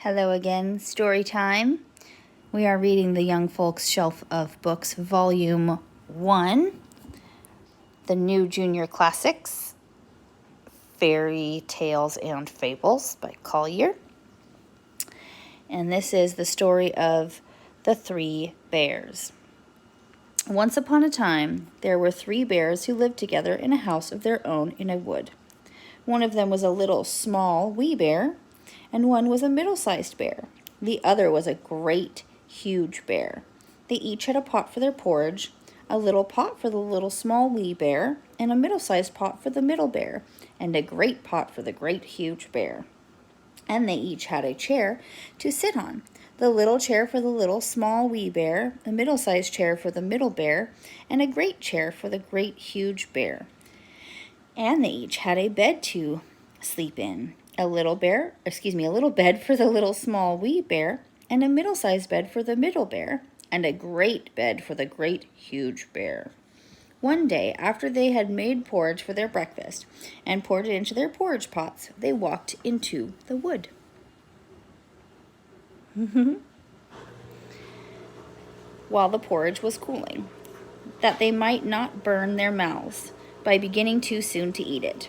Hello again, story time. We are reading the Young Folks Shelf of Books, Volume 1, the New Junior Classics, Fairy Tales and Fables by Collier. And this is the story of the Three Bears. Once upon a time, there were three bears who lived together in a house of their own in a wood. One of them was a little, small, wee bear, and one was a middle-sized bear. The other was a great, huge bear. They each had a pot for their porridge, a little pot for the little, small, wee bear, and a middle-sized pot for the middle bear, and a great pot for the great, huge bear. And they each had a chair to sit on. The little chair for the little, small, wee bear, a middle-sized chair for the middle bear, and a great chair for the great, huge bear. And they each had a bed to sleep in. A little bed for the little, small, wee bear, and a middle-sized bed for the middle bear, and a great bed for the great, huge bear. One day, after they had made porridge for their breakfast and poured it into their porridge pots, they walked into the wood. While the porridge was cooling, that they might not burn their mouths by beginning too soon to eat it.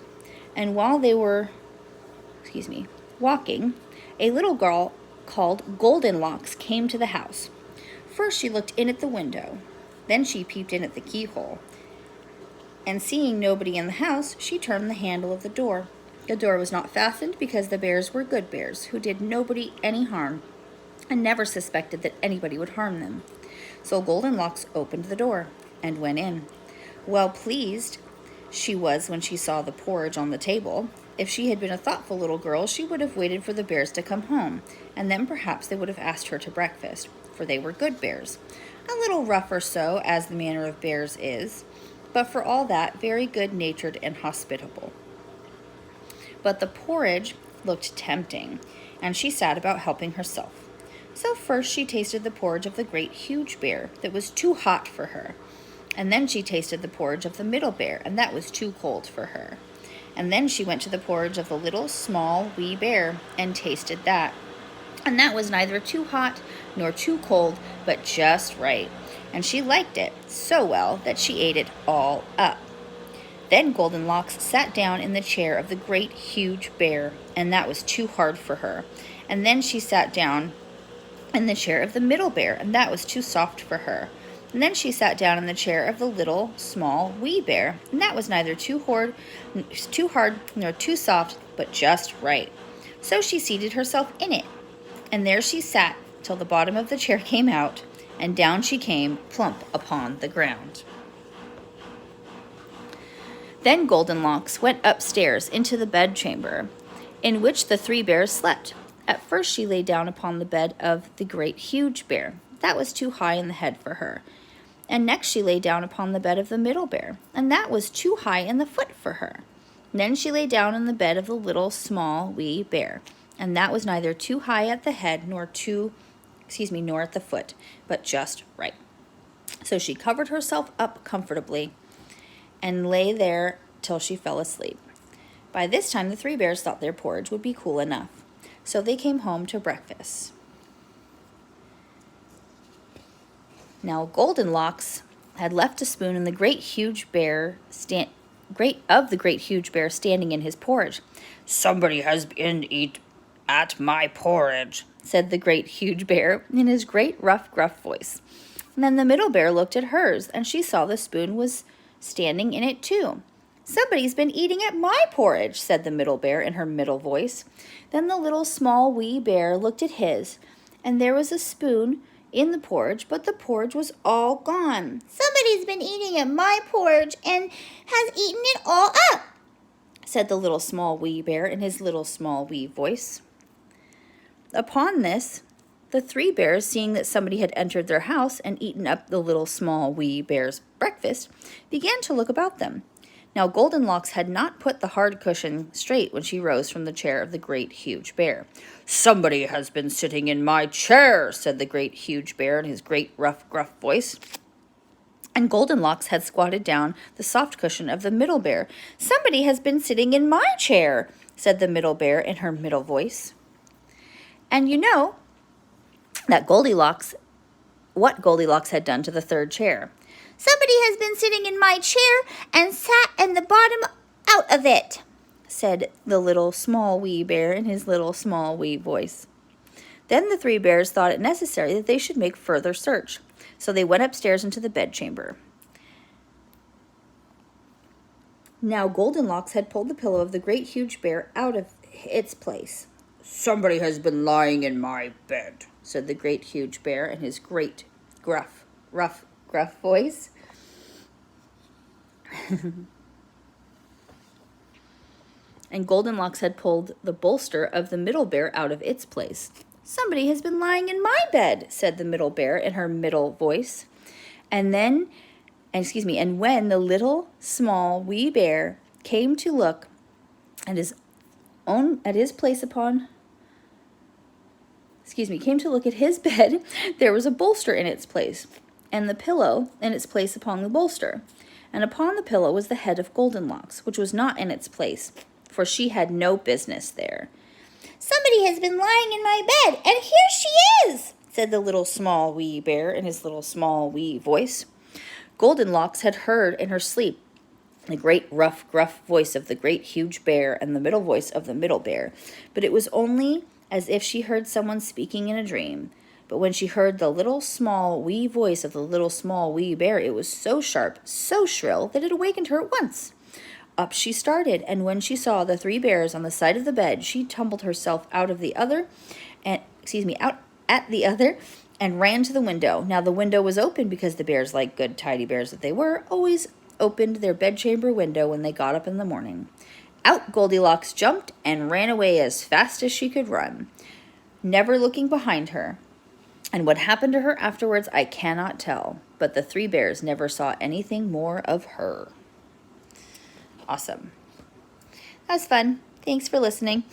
And while they were walking, a little girl called Goldenlocks came to the house. First she looked in at the window, then she peeped in at the keyhole, and seeing nobody in the house, she turned the handle of the door. The door was not fastened because the bears were good bears who did nobody any harm and never suspected that anybody would harm them. So Goldenlocks opened the door and went in. Well pleased she was when she saw the porridge on the table. If she had been a thoughtful little girl, she would have waited for the bears to come home, and then perhaps they would have asked her to breakfast, for they were good bears. A little rough or so, as the manner of bears is, but for all that, very good-natured and hospitable. But the porridge looked tempting, and she sat about helping herself. So first she tasted the porridge of the great huge bear that was too hot for her. And then she tasted the porridge of the middle bear, and that was too cold for her. And then she went to the porridge of the little, small, wee bear and tasted that. And that was neither too hot nor too cold, but just right. And she liked it so well that she ate it all up. Then Goldenlocks sat down in the chair of the great, huge bear, and that was too hard for her. And then she sat down in the chair of the middle bear, and that was too soft for her. And then she sat down in the chair of the little, small, wee bear, and that was neither too hard nor too soft, but just right. So she seated herself in it, and there she sat till the bottom of the chair came out, and down she came plump upon the ground. Then Goldenlocks went upstairs into the bedchamber, in which the three bears slept. At first she lay down upon the bed of the great huge bear. That was too high in the head for her. And next she lay down upon the bed of the middle bear, and that was too high in the foot for her. Then she lay down on the bed of the little, small, wee bear, and that was neither too high at the head nor at the foot, but just right. So she covered herself up comfortably and lay there till she fell asleep. By this time the three bears thought their porridge would be cool enough, so they came home to breakfast. Now Goldenlocks had left a spoon in the great huge bear standing in his porridge. "Somebody has been eat at my porridge," said the great huge bear in his great rough, gruff voice. And then the middle bear looked at hers, and she saw the spoon was standing in it too. "Somebody's been eating at my porridge," said the middle bear in her middle voice. Then the little, small, wee bear looked at his, and there was a spoon in the porridge, but the porridge was all gone. "Somebody's been eating at my porridge and has eaten it all up," said the little, small, wee bear in his little, small, wee voice. Upon this, the three bears, seeing that somebody had entered their house and eaten up the little, small, wee bear's breakfast, began to look about them. Now Goldenlocks had not put the hard cushion straight when she rose from the chair of the great huge bear. "Somebody has been sitting in my chair," said the great huge bear in his great rough, gruff voice. And Goldenlocks had squatted down the soft cushion of the middle bear. "Somebody has been sitting in my chair," said the middle bear in her middle voice. And you know that what Goldilocks had done to the third chair. "Somebody has been sitting in my chair and sat in the bottom out of it," said the little small wee bear in his little small wee voice. Then the three bears thought it necessary that they should make further search. So they went upstairs into the bedchamber. Now Goldenlocks had pulled the pillow of the great huge bear out of its place. "Somebody has been lying in my bed," said the great huge bear in his great gruff voice. And Goldenlocks had pulled the bolster of the middle bear out of its place. "Somebody has been lying in my bed," said the middle bear in her middle voice. And when the little small wee bear came to look at his bed, there was a bolster in its place, and the pillow in its place upon the bolster. And upon the pillow was the head of Goldenlocks, which was not in its place, for she had no business there. "Somebody has been lying in my bed, and here she is," said the little small wee bear in his little small wee voice. Goldenlocks had heard in her sleep the great gruff voice of the great huge bear and the middle voice of the middle bear, but it was only as if she heard someone speaking in a dream. But when she heard the little small wee voice of the little small wee bear, it was so sharp, so shrill, that it awakened her at once. Up she started, and when she saw the three bears on the side of the bed, she tumbled herself out at the other, and ran to the window. Now the window was open because the bears, like good tidy bears that they were, always opened their bedchamber window when they got up in the morning. Out Goldilocks jumped and ran away as fast as she could run, never looking behind her. And what happened to her afterwards I cannot tell, but the three bears never saw anything more of her. Awesome. That was fun. Thanks for listening.